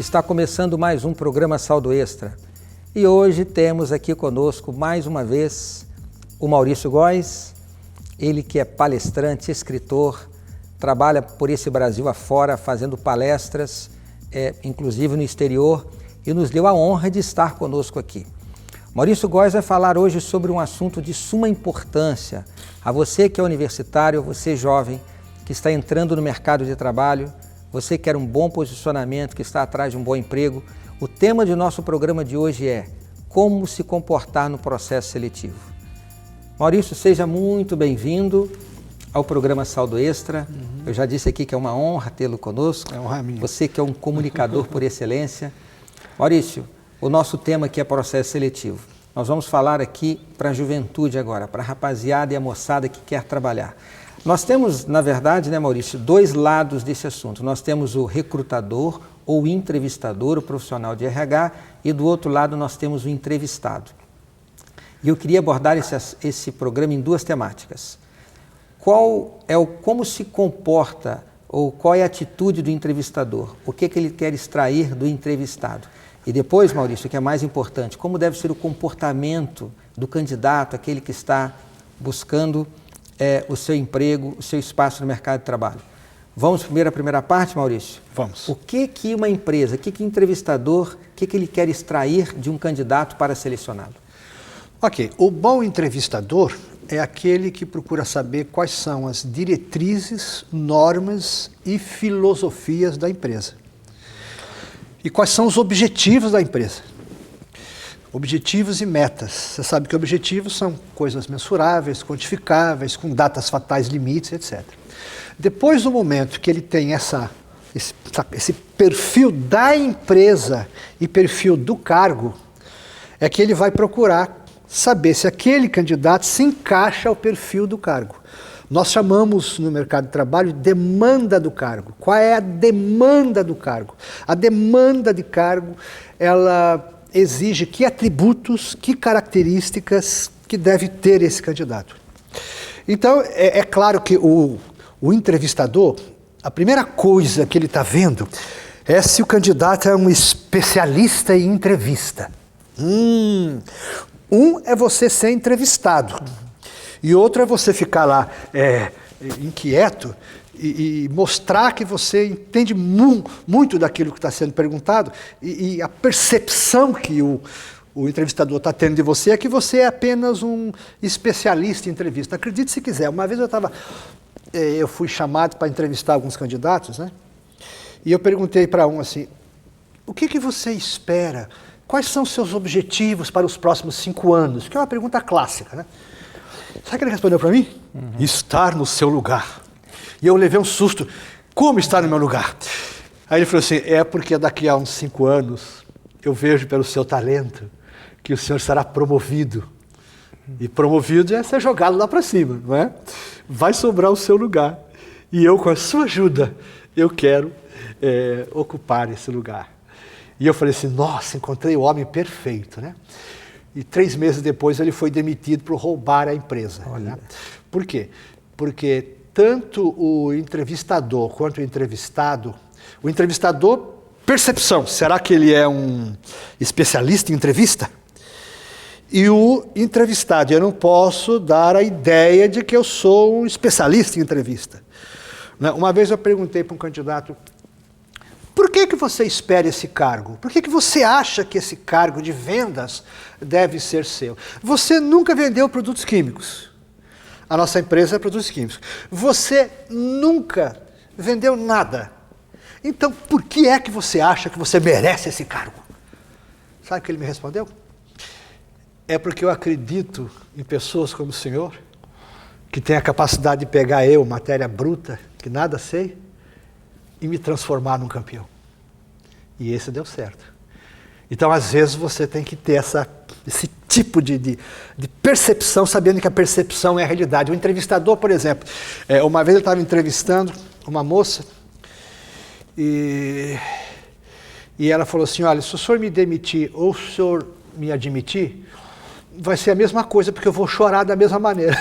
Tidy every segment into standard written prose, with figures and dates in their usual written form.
Está começando mais um programa Saldo Extra. E hoje temos aqui conosco, mais uma vez, o Maurício Góes, ele que é palestrante, escritor, trabalha por esse Brasil afora, fazendo palestras, inclusive no exterior, e nos deu a honra de estar conosco aqui. Maurício Góes vai falar hoje sobre um assunto de suma importância a você que é universitário, você jovem, que está entrando no mercado de trabalho, você quer um bom posicionamento, que está atrás de um bom emprego. O tema de nosso programa de hoje é como se comportar no processo seletivo. Maurício, seja muito bem-vindo ao programa Saldo Extra. Eu já disse aqui que é uma honra tê-lo conosco. É honra minha. Você que é um comunicador por excelência. Maurício, o nosso tema aqui é processo seletivo. Nós vamos falar aqui para a juventude agora, para a rapaziada e a moçada que quer trabalhar. Nós temos, na verdade, né, Maurício, dois lados desse assunto. Nós temos o recrutador ou o entrevistador, o profissional de RH, e do outro lado nós temos o entrevistado. E eu queria abordar esse programa em duas temáticas. Como se comporta ou qual é a atitude do entrevistador? O que ele quer extrair do entrevistado? E depois, Maurício, o que é mais importante, como deve ser o comportamento do candidato, aquele que está buscando o seu emprego, o seu espaço no mercado de trabalho. Vamos primeiro à primeira parte, Maurício? Vamos. O que uma empresa, o que o entrevistador, o que ele quer extrair de um candidato para selecioná-lo? Ok, o bom entrevistador é aquele que procura saber quais são as diretrizes, normas e filosofias da empresa. E quais são os objetivos da empresa. Objetivos e metas. Você sabe que objetivos são coisas mensuráveis, quantificáveis, com datas fatais, limites, etc. Depois do momento que ele tem esse perfil da empresa e perfil do cargo, é que ele vai procurar saber se aquele candidato se encaixa ao perfil do cargo. Nós chamamos no mercado de trabalho de demanda do cargo. Qual é a demanda do cargo? A demanda de cargo, ela exige que atributos, que características que deve ter esse candidato. Então, é claro que o entrevistador, a primeira coisa que ele está vendo é se o candidato é um especialista em entrevista. Um é você ser entrevistado e outro é você ficar lá inquieto e mostrar que você entende muito daquilo que está sendo perguntado e a percepção que o entrevistador está tendo de você é que você é apenas um especialista em entrevista. Acredite se quiser. Uma vez eu fui chamado para entrevistar alguns candidatos, né? E eu perguntei para um assim, o que você espera? Quais são os seus objetivos para os próximos 5 anos? Que é uma pergunta clássica, né? Sabe o que ele respondeu para mim? Estar no seu lugar. E eu levei um susto. Como estar no meu lugar? Aí ele falou assim, porque daqui a uns 5 anos eu vejo pelo seu talento que o senhor será promovido. E promovido é ser jogado lá para cima, não é? Vai sobrar o seu lugar. E eu, com a sua ajuda, eu quero ocupar esse lugar. E eu falei assim, nossa, encontrei o homem perfeito, né? E 3 meses depois ele foi demitido por roubar a empresa. Né? Por quê? Porque tanto o entrevistador quanto o entrevistador, percepção, será que ele é um especialista em entrevista? E o entrevistado, eu não posso dar a ideia de que eu sou um especialista em entrevista. Uma vez eu perguntei para um candidato, por que você espera esse cargo? Por que você acha que esse cargo de vendas deve ser seu? Você nunca vendeu produtos químicos. A nossa empresa é produtos químicos. Você nunca vendeu nada. Então, por que é que você acha que você merece esse cargo? Sabe o que ele me respondeu? É porque eu acredito em pessoas como o senhor, que tem a capacidade de pegar matéria bruta, que nada sei, e me transformar num campeão. E esse deu certo. Então, às vezes, você tem que ter esse tipo de percepção, sabendo que a percepção é a realidade. O entrevistador, por exemplo, uma vez eu estava entrevistando uma moça e ela falou assim, olha, se o senhor me demitir ou se o senhor me admitir, vai ser a mesma coisa, porque eu vou chorar da mesma maneira.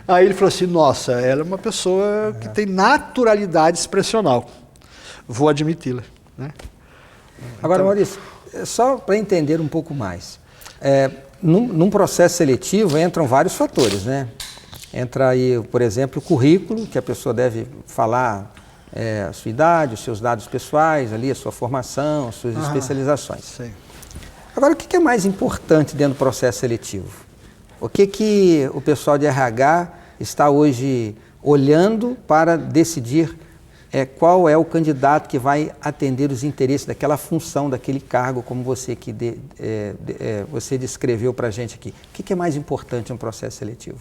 Aí ele falou assim, nossa, ela é uma pessoa que tem naturalidade expressional. Vou admiti-la. Né? Agora, Maurício, só para entender um pouco mais, num processo seletivo entram vários fatores, né? Entra aí, por exemplo, o currículo, que a pessoa deve falar a sua idade, os seus dados pessoais, ali, a sua formação, as suas especializações. Sim. Agora, o que é mais importante dentro do processo seletivo? O que o pessoal de RH está hoje olhando para decidir qual é o candidato que vai atender os interesses daquela função, daquele cargo, como você você descreveu para a gente aqui? O que é mais importante no processo seletivo?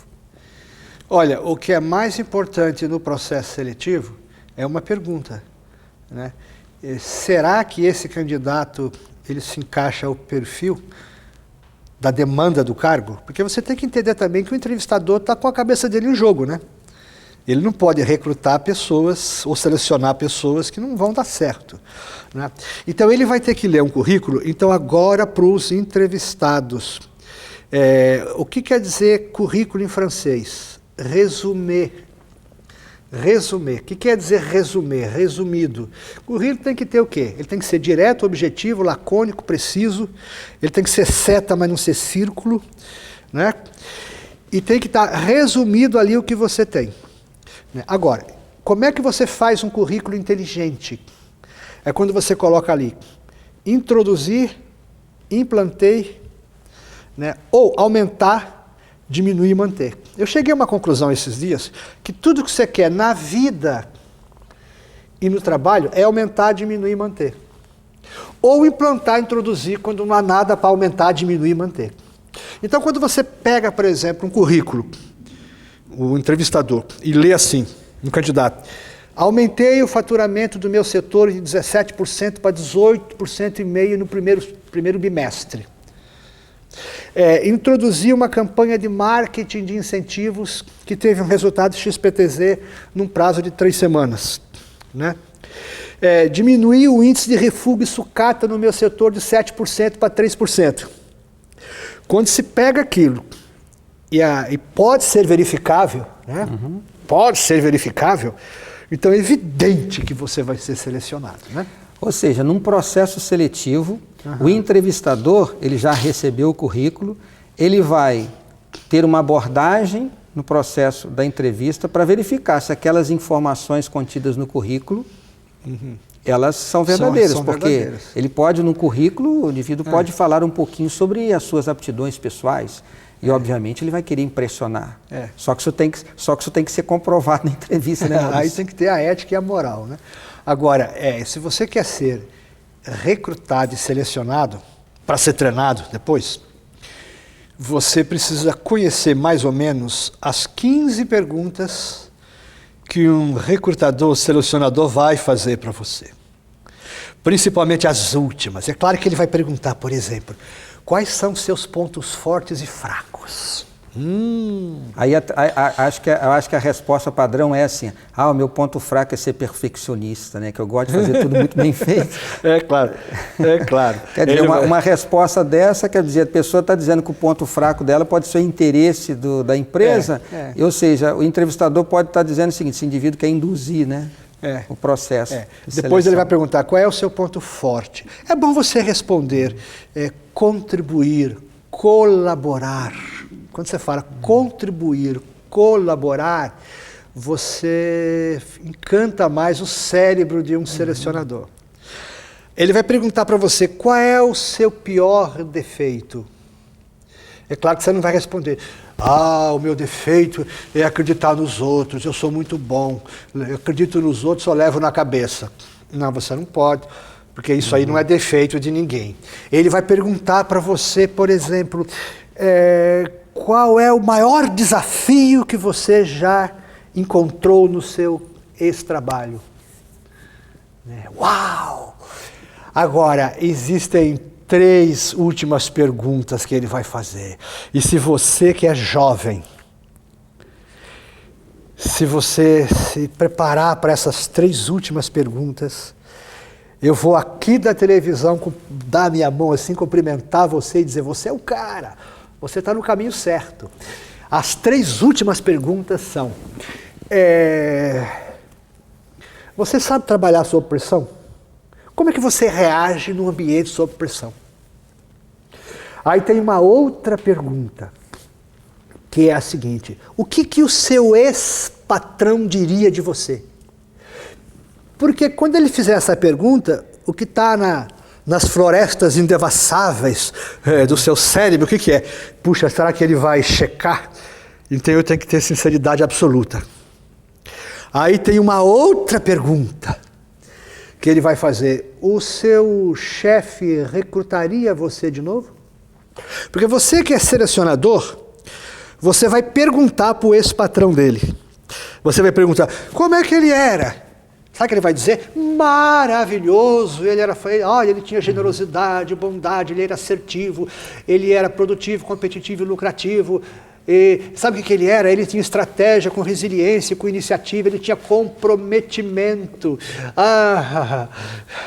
Olha, o que é mais importante no processo seletivo é uma pergunta, né? Será que esse candidato ele se encaixa ao perfil da demanda do cargo? Porque você tem que entender também que o entrevistador está com a cabeça dele em jogo, né? Ele não pode recrutar pessoas ou selecionar pessoas que não vão dar certo, né? Então ele vai ter que ler um currículo. Então agora para os entrevistados, o que quer dizer currículo em francês? Resumé. Resumé. O que quer dizer resumé? Resumido. O currículo tem que ter o quê? Ele tem que ser direto, objetivo, lacônico, preciso. Ele tem que ser seta, mas não ser círculo, né? E tem que estar resumido ali o que você tem. Agora, como é que você faz um currículo inteligente? É quando você coloca ali, introduzir, implantei, né? Ou aumentar, diminuir e manter. Eu cheguei a uma conclusão esses dias, que tudo que você quer na vida e no trabalho é aumentar, diminuir e manter. Ou implantar, introduzir, quando não há nada para aumentar, diminuir e manter. Então, quando você pega, por exemplo, um currículo, o entrevistador, e lê assim, um candidato, aumentei o faturamento do meu setor de 17% para 18,5% no primeiro bimestre. Introduzi uma campanha de marketing de incentivos que teve um resultado XPTZ num prazo de 3 semanas. Né? Diminuí o índice de refúgio e sucata no meu setor de 7% para 3%. Quando se pega aquilo e pode ser verificável, né? Pode ser verificável, então é evidente que você vai ser selecionado. Né? Ou seja, num processo seletivo, o entrevistador ele já recebeu o currículo, ele vai ter uma abordagem no processo da entrevista para verificar se aquelas informações contidas no currículo elas são verdadeiras, são porque verdadeiras. ele pode, no currículo, o indivíduo pode falar um pouquinho sobre as suas aptidões pessoais e, obviamente, ele vai querer impressionar. Só que isso tem que ser comprovado na entrevista, né, Maurício? Aí tem que ter a ética e a moral, né? Agora, se você quer ser recrutado e selecionado para ser treinado depois, você precisa conhecer mais ou menos as 15 perguntas que um recrutador, selecionador vai fazer para você. Principalmente as últimas. É claro que ele vai perguntar, por exemplo, quais são seus pontos fortes e fracos? Aí eu acho que a resposta padrão é assim, o meu ponto fraco é ser perfeccionista, né? Que eu gosto de fazer tudo muito bem feito. É claro. Quer dizer, uma resposta dessa, quer dizer, a pessoa está dizendo que o ponto fraco dela pode ser o interesse da empresa, ou seja, o entrevistador pode estar dizendo o seguinte, esse indivíduo quer induzir, né? O processo. Depois ele vai perguntar qual é o seu ponto forte. É bom você responder, contribuir, colaborar. Quando você fala contribuir, colaborar, você encanta mais o cérebro de um selecionador. Ele vai perguntar para você qual é o seu pior defeito. É claro que você não vai responder, o meu defeito é acreditar nos outros, eu sou muito bom, eu acredito nos outros, só levo na cabeça. Não, você não pode, porque isso aí não é defeito de ninguém. Ele vai perguntar para você, por exemplo, qual é o maior desafio que você já encontrou no seu ex-trabalho? Uau! Agora, existem 3 últimas perguntas que ele vai fazer. E se você que é jovem, se você se preparar para essas 3 últimas perguntas, eu vou aqui da televisão dar minha mão assim, cumprimentar você e dizer, você é o cara. Você está no caminho certo. As 3 últimas perguntas são, você sabe trabalhar sob pressão? Como é que você reage num ambiente sob pressão? Aí tem uma outra pergunta, que é a seguinte: o que o seu ex-patrão diria de você? Porque quando ele fizer essa pergunta, o que está nas florestas indevassáveis do seu cérebro, o que é? Puxa, será que ele vai checar? Então eu tenho que ter sinceridade absoluta. Aí tem uma outra pergunta que ele vai fazer: o seu chefe recrutaria você de novo? Porque você que é selecionador, você vai perguntar para o ex-patrão dele. Você vai perguntar, como é que ele era? Sabe o que ele vai dizer? Maravilhoso, ele tinha generosidade, bondade, ele era assertivo, ele era produtivo, competitivo e lucrativo. E sabe o que ele era? Ele tinha estratégia, com resiliência, com iniciativa, ele tinha comprometimento. Ah,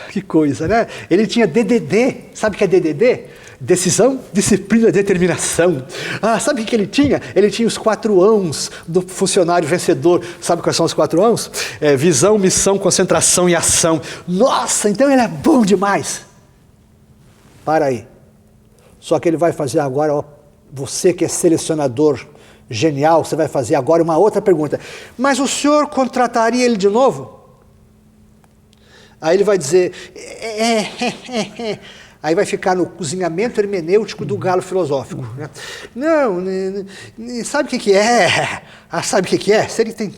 que coisa, né? Ele tinha DDD, sabe o que é DDD? Decisão, disciplina, determinação. Ah, sabe o que ele tinha? Ele tinha os 4 ãos do funcionário vencedor. Sabe quais são os 4 ãos? Visão, missão, concentração e ação. Nossa, então ele é bom demais. Para aí. Só que ele vai fazer agora, ó, você que é selecionador genial, você vai fazer agora uma outra pergunta. Mas o senhor contrataria ele de novo? Aí ele vai dizer... Aí vai ficar no cozinhamento hermenêutico do galo filosófico. Né? Não, sabe o que é? Sabe o que é? Se ele tem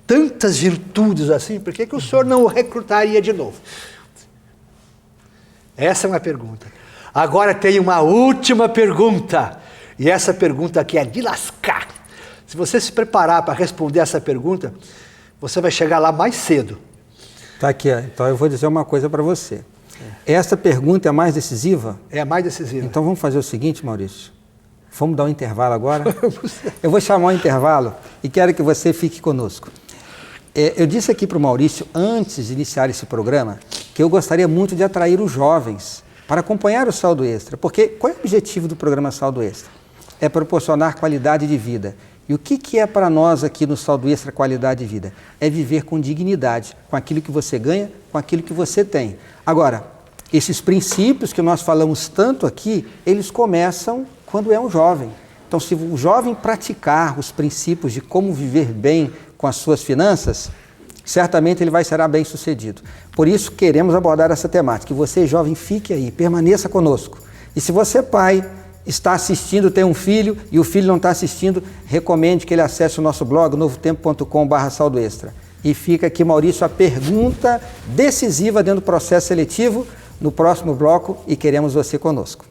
tantas virtudes assim, por que o senhor não o recrutaria de novo? Essa é uma pergunta. Agora tem uma última pergunta. E essa pergunta aqui é de lascar. Se você se preparar para responder essa pergunta, você vai chegar lá mais cedo. Tá aqui, então eu vou dizer uma coisa para você. Essa pergunta é a mais decisiva? É a mais decisiva. Então vamos fazer o seguinte, Maurício. Vamos dar um intervalo agora? Eu vou chamar um intervalo e quero que você fique conosco. Eu disse aqui para o Maurício, antes de iniciar esse programa, que eu gostaria muito de atrair os jovens para acompanhar o Saldo Extra. Porque qual é o objetivo do programa Saldo Extra? É proporcionar qualidade de vida. E o que é para nós aqui no Saldo Extra qualidade de vida? É viver com dignidade, com aquilo que você ganha, com aquilo que você tem. Agora, esses princípios que nós falamos tanto aqui, eles começam quando é um jovem. Então, se o jovem praticar os princípios de como viver bem com as suas finanças, certamente ele será bem sucedido. Por isso, queremos abordar essa temática. E você, jovem, fique aí, permaneça conosco. E se você, pai, está assistindo, tem um filho e o filho não está assistindo, recomende que ele acesse o nosso blog, novotempo.com/saldo extra. E fica aqui, Maurício, a pergunta decisiva dentro do processo seletivo no próximo bloco e queremos você conosco.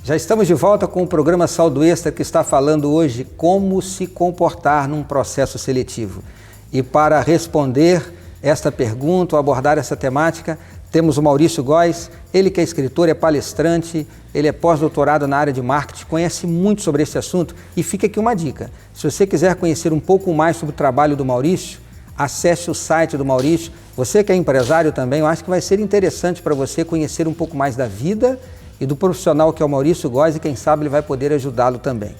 Já estamos de volta com o programa Saldo Extra, que está falando hoje como se comportar num processo seletivo. E para responder esta pergunta, ou abordar essa temática, temos o Maurício Góes, ele que é escritor, é palestrante, ele é pós-doutorado na área de marketing, conhece muito sobre esse assunto. E fica aqui uma dica: se você quiser conhecer um pouco mais sobre o trabalho do Maurício, acesse o site do Maurício. Você que é empresário também, eu acho que vai ser interessante para você conhecer um pouco mais da vida e do profissional que é o Maurício Góes, e quem sabe ele vai poder ajudá-lo também.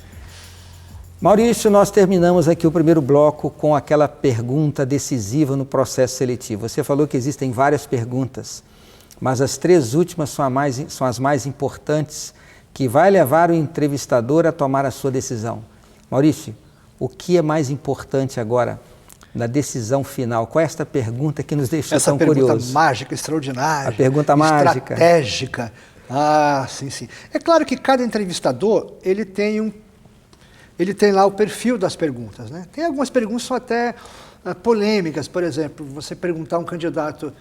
Maurício, nós terminamos aqui o primeiro bloco com aquela pergunta decisiva no processo seletivo. Você falou que existem várias perguntas, mas as 3 últimas são as mais importantes, que vai levar o entrevistador a tomar a sua decisão. Maurício, o que é mais importante agora na decisão final? Qual é esta pergunta que nos deixou tão curiosos? Essa pergunta mágica, extraordinária. A pergunta mágica. Estratégica. Ah, sim, sim. É claro que cada entrevistador, ele tem lá o perfil das perguntas, né? Tem algumas perguntas que são até polêmicas. Por exemplo, você perguntar a um candidato: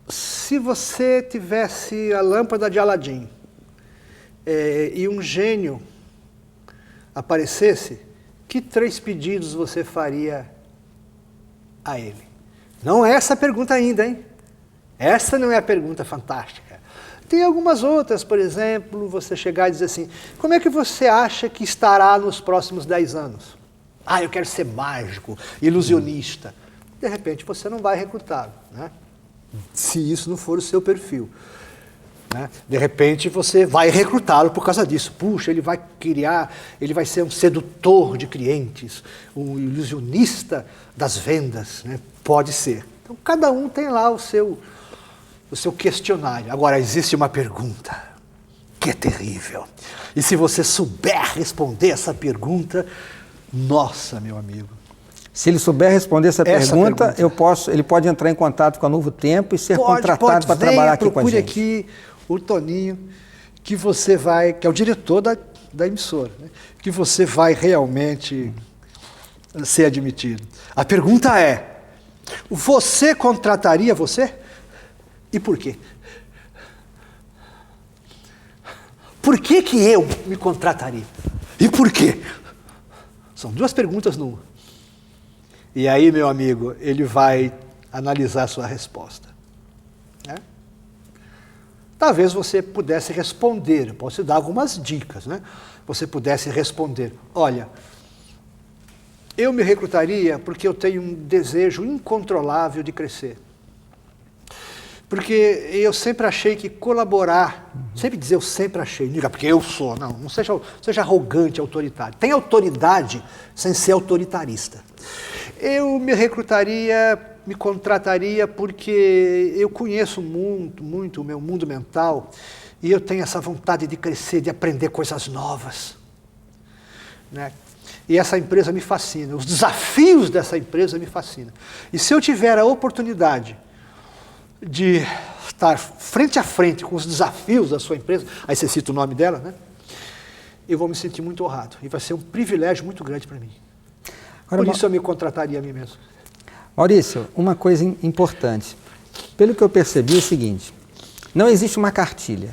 se você tivesse a lâmpada de Aladim e um gênio aparecesse, que 3 pedidos você faria a ele? Não é essa a pergunta ainda, hein? Essa não é a pergunta fantástica. Tem algumas outras, por exemplo, você chegar e dizer assim: como é que você acha que estará nos próximos 10 anos? Eu quero ser mágico, ilusionista. De repente você não vai recrutá-lo, né? Se isso não for o seu perfil. né? De repente você vai recrutá-lo por causa disso. Puxa, ele vai criar, ele vai ser um sedutor de clientes, um ilusionista das vendas, né? Pode ser. Então cada um tem lá o seu questionário. Agora existe uma pergunta que é terrível. E se você souber responder essa pergunta, nossa, meu amigo. Se ele souber responder essa pergunta, ele pode entrar em contato com a Novo Tempo e ser contratado para trabalhar aqui com a gente. Procure aqui o Toninho, que é o diretor da emissora, né? Que você vai realmente ser admitido. A pergunta é, você contrataria você? E por quê? Por que eu me contrataria? E por quê? São duas perguntas numa. E aí, meu amigo, ele vai analisar a sua resposta. Né? Talvez você pudesse responder, eu posso te dar algumas dicas, né? Você pudesse responder, olha, eu me recrutaria porque eu tenho um desejo incontrolável de crescer. Porque eu sempre achei que colaborar, sempre dizer eu sempre achei, não diga porque eu sou, não seja arrogante, autoritário. Tem autoridade sem ser autoritarista. Eu me recrutaria, me contrataria porque eu conheço muito o meu mundo mental e eu tenho essa vontade de crescer, de aprender coisas novas. Né? E essa empresa me fascina, os desafios dessa empresa me fascinam. E se eu tiver a oportunidade de estar frente a frente com os desafios da sua empresa, aí você cita o nome dela, né? Eu vou me sentir muito honrado. E vai ser um privilégio muito grande para mim. Agora, por isso eu me contrataria a mim mesmo. Maurício, uma coisa importante. Pelo que eu percebi é o seguinte, não existe uma cartilha.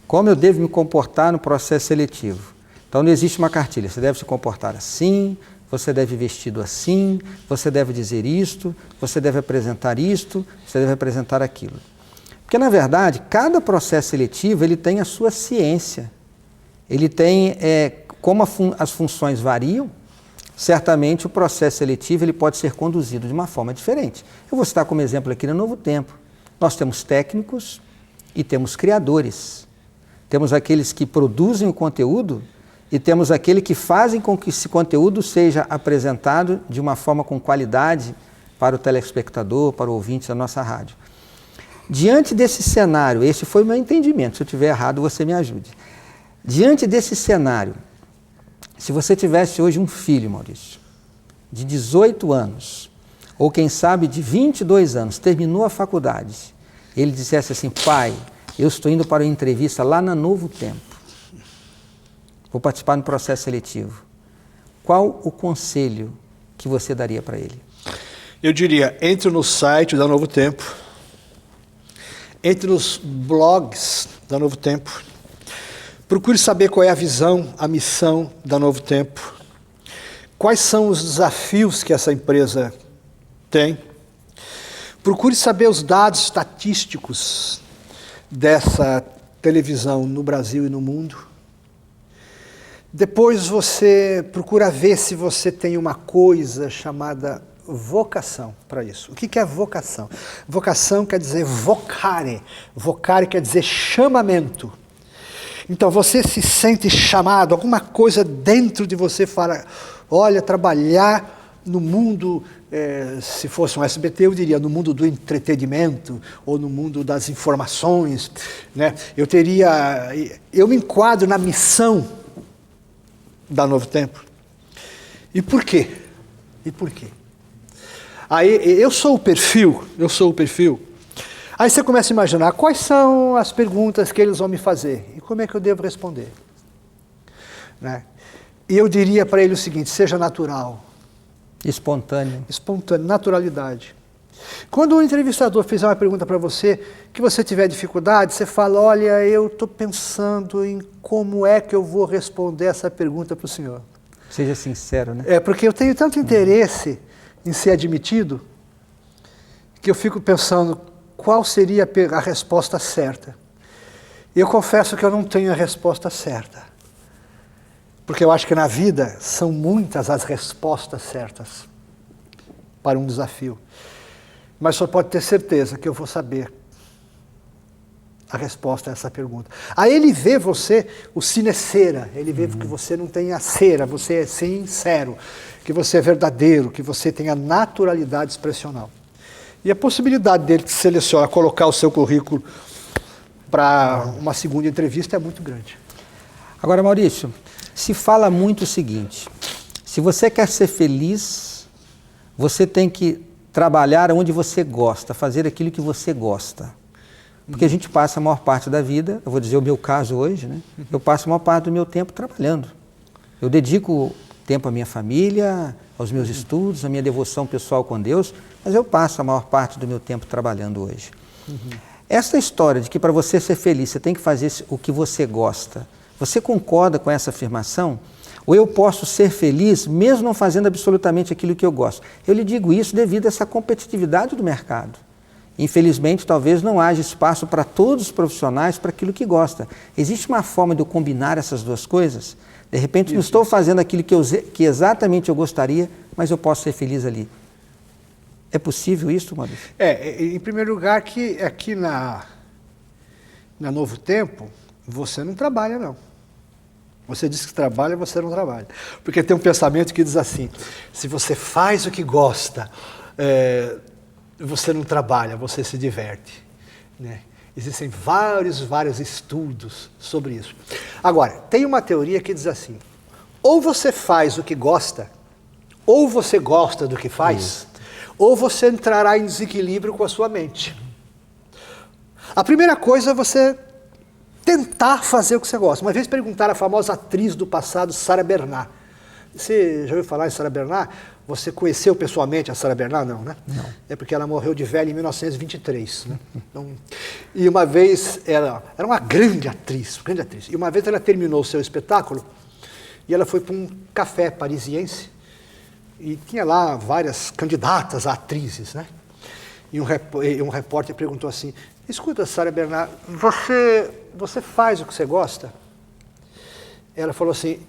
Como eu devo me comportar no processo seletivo? Então não existe uma cartilha. Você deve se comportar assim, você deve vestido assim, você deve dizer isto, você deve apresentar isto, você deve apresentar aquilo. Porque, na verdade, cada processo seletivo ele tem a sua ciência. Ele tem, como as funções variam, certamente o processo seletivo ele pode ser conduzido de uma forma diferente. Eu vou citar como exemplo aqui no Novo Tempo. Nós temos técnicos e temos criadores. Temos aqueles que produzem o conteúdo e temos aquele que fazem com que esse conteúdo seja apresentado de uma forma com qualidade para o telespectador, para o ouvinte da nossa rádio. Diante desse cenário, esse foi o meu entendimento, se eu estiver errado você me ajude. Diante desse cenário, se você tivesse hoje um filho, Maurício, de 18 anos, ou quem sabe de 22 anos, terminou a faculdade, ele dissesse assim, pai, eu estou indo para uma entrevista lá na Novo Tempo, vou participar do processo seletivo. Qual o conselho que você daria para ele? Eu diria, entre no site da Novo Tempo, entre nos blogs da Novo Tempo, procure saber qual é a visão, a missão da Novo Tempo, quais são os desafios que essa empresa tem, procure saber os dados estatísticos dessa televisão no Brasil e no mundo. Depois você procura ver se você tem uma coisa chamada vocação para isso. O que é vocação? Vocação quer dizer vocare. Vocare quer dizer chamamento. Então você se sente chamado, alguma coisa dentro de você fala, olha, trabalhar no mundo, se fosse um SBT, eu diria no mundo do entretenimento ou no mundo das informações, né? Eu me enquadro na missão da Novo Tempo. E por quê? E por quê? Aí eu sou o perfil. Aí você começa a imaginar quais são as perguntas que eles vão me fazer e como é que eu devo responder. Né? E eu diria para ele o seguinte, seja natural. Espontâneo. Espontâneo, naturalidade. Quando um entrevistador fizer uma pergunta para você, que você tiver dificuldade, você fala, olha, eu estou pensando em como é que eu vou responder essa pergunta para o senhor. Seja sincero, né? Porque eu tenho tanto interesse em ser admitido, que eu fico pensando qual seria a resposta certa. Eu confesso que eu não tenho a resposta certa. Porque eu acho que na vida são muitas as respostas certas para um desafio. Mas só pode ter certeza que eu vou saber a resposta a essa pergunta. Aí ele vê você, o sine cera, ele vê que você não tem a cera, você é sincero, que você é verdadeiro, que você tem a naturalidade expressional. E a possibilidade dele que seleciona colocar o seu currículo para uma segunda entrevista é muito grande. Agora, Maurício, se fala muito o seguinte, se você quer ser feliz, você tem que trabalhar onde você gosta, fazer aquilo que você gosta. Porque a gente passa a maior parte da vida, eu vou dizer o meu caso hoje, né? Eu passo a maior parte do meu tempo trabalhando. Eu dedico tempo à minha família, aos meus estudos, à minha devoção pessoal com Deus, mas eu passo a maior parte do meu tempo trabalhando hoje. Essa história de que para você ser feliz você tem que fazer o que você gosta, você concorda com essa afirmação? Ou eu posso ser feliz mesmo não fazendo absolutamente aquilo que eu gosto? Eu lhe digo isso devido a essa competitividade do mercado. Infelizmente, talvez não haja espaço para todos os profissionais para aquilo que gosta. Existe uma forma de eu combinar essas duas coisas? De repente, não estou fazendo aquilo que exatamente eu gostaria, mas eu posso ser feliz ali. É possível isso, Maurício? Em primeiro lugar, que aqui na Novo Tempo, você não trabalha, não. Você diz que trabalha, você não trabalha. Porque tem um pensamento que diz assim, se você faz o que gosta, você não trabalha, você se diverte, né? Existem vários estudos sobre isso. Agora, tem uma teoria que diz assim, ou você faz o que gosta, ou você gosta do que faz, ou você entrará em desequilíbrio com a sua mente. A primeira coisa é você tentar fazer o que você gosta. Uma vez perguntaram à famosa atriz do passado, Sarah Bernard. Você já ouviu falar em Sarah Bernard? Você conheceu pessoalmente a Sarah Bernard? Não, né? Não. É porque ela morreu de velha em 1923. Né? Então, e uma vez, ela era uma grande atriz. E uma vez ela terminou o seu espetáculo e ela foi para um café parisiense e tinha lá várias candidatas a atrizes, né? E um repórter perguntou assim, escuta, Sarah Bernard, você faz o que você gosta? Ela falou assim,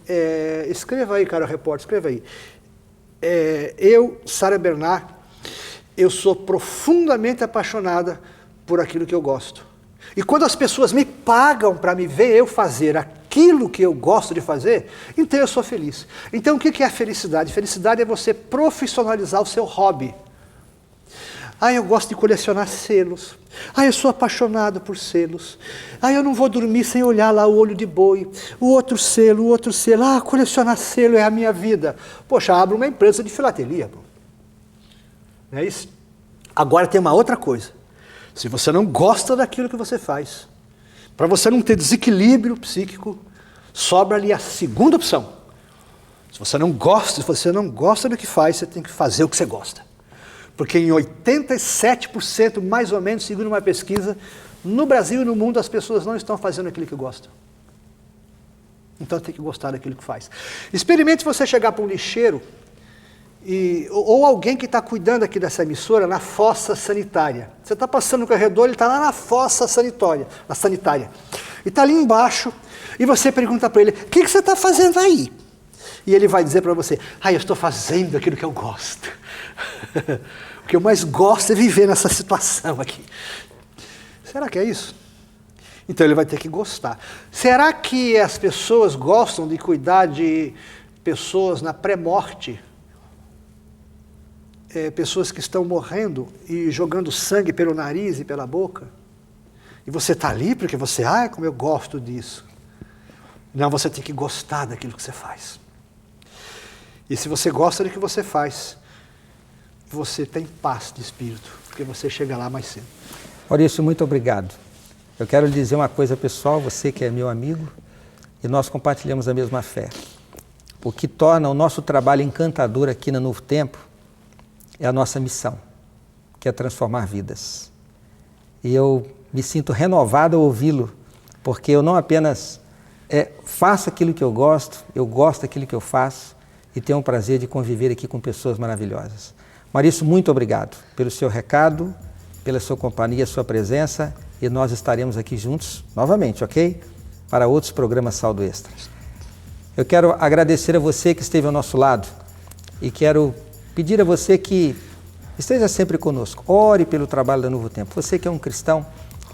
escreva aí, cara, repórter, escreva aí. Eu, Sarah Bernard, eu sou profundamente apaixonada por aquilo que eu gosto. E quando as pessoas me pagam para me ver eu fazer aquilo que eu gosto de fazer, então eu sou feliz. Então o que é a felicidade? Felicidade é você profissionalizar o seu hobby. Eu gosto de colecionar selos. Eu sou apaixonado por selos. Eu não vou dormir sem olhar lá o olho de boi. O outro selo. Colecionar selo é a minha vida. Poxa, abro uma empresa de filatelia. Pô. Não é isso? Agora tem uma outra coisa. Se você não gosta daquilo que você faz, para você não ter desequilíbrio psíquico, sobra ali a segunda opção. Se você não gosta do que faz, você tem que fazer o que você gosta. Porque em 87%, mais ou menos, segundo uma pesquisa, no Brasil e no mundo as pessoas não estão fazendo aquilo que gostam. Então tem que gostar daquilo que faz. Experimente você chegar para um lixeiro, ou alguém que está cuidando aqui dessa emissora, na fossa sanitária. Você está passando no corredor, ele está lá na fossa sanitária. E está ali embaixo, e você pergunta para ele, o que você está fazendo aí? E ele vai dizer para você, eu estou fazendo aquilo que eu gosto. O que eu mais gosto é viver nessa situação aqui. Será que é isso? Então ele vai ter que gostar. Será que as pessoas gostam de cuidar de pessoas na pré-morte? Pessoas que estão morrendo e jogando sangue pelo nariz e pela boca? E você está ali porque você, como eu gosto disso. Não, você tem que gostar daquilo que você faz. E se você gosta do que você faz, você tem paz de espírito, porque você chega lá mais cedo. Maurício, muito obrigado. Eu quero lhe dizer uma coisa pessoal, você que é meu amigo, e nós compartilhamos a mesma fé. O que torna o nosso trabalho encantador aqui na Novo Tempo é a nossa missão, que é transformar vidas. E eu me sinto renovado ao ouvi-lo, porque eu não apenas faço aquilo que eu gosto daquilo que eu faço, e tenho o prazer de conviver aqui com pessoas maravilhosas. Maurício, muito obrigado pelo seu recado, pela sua companhia, sua presença, e nós estaremos aqui juntos novamente, ok? Para outros programas Saldo Extra. Eu quero agradecer a você que esteve ao nosso lado e quero pedir a você que esteja sempre conosco. Ore pelo trabalho da Novo Tempo. Você que é um cristão,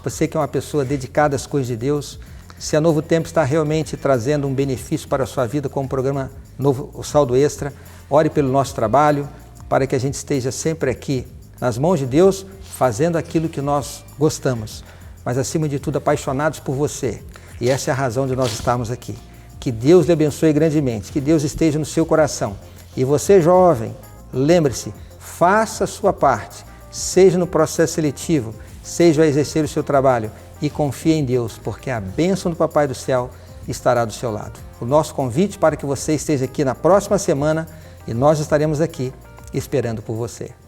você que é uma pessoa dedicada às coisas de Deus, se a Novo Tempo está realmente trazendo um benefício para a sua vida como programa novo, o Saldo Extra, ore pelo nosso trabalho, para que a gente esteja sempre aqui nas mãos de Deus, fazendo aquilo que nós gostamos, mas acima de tudo apaixonados por você. E essa é a razão de nós estarmos aqui. Que Deus lhe abençoe grandemente, que Deus esteja no seu coração. E você, jovem, lembre-se, faça a sua parte, seja no processo seletivo, seja a exercer o seu trabalho e confie em Deus, porque a bênção do Papai do Céu estará do seu lado. O nosso convite para que você esteja aqui na próxima semana e nós estaremos aqui esperando por você.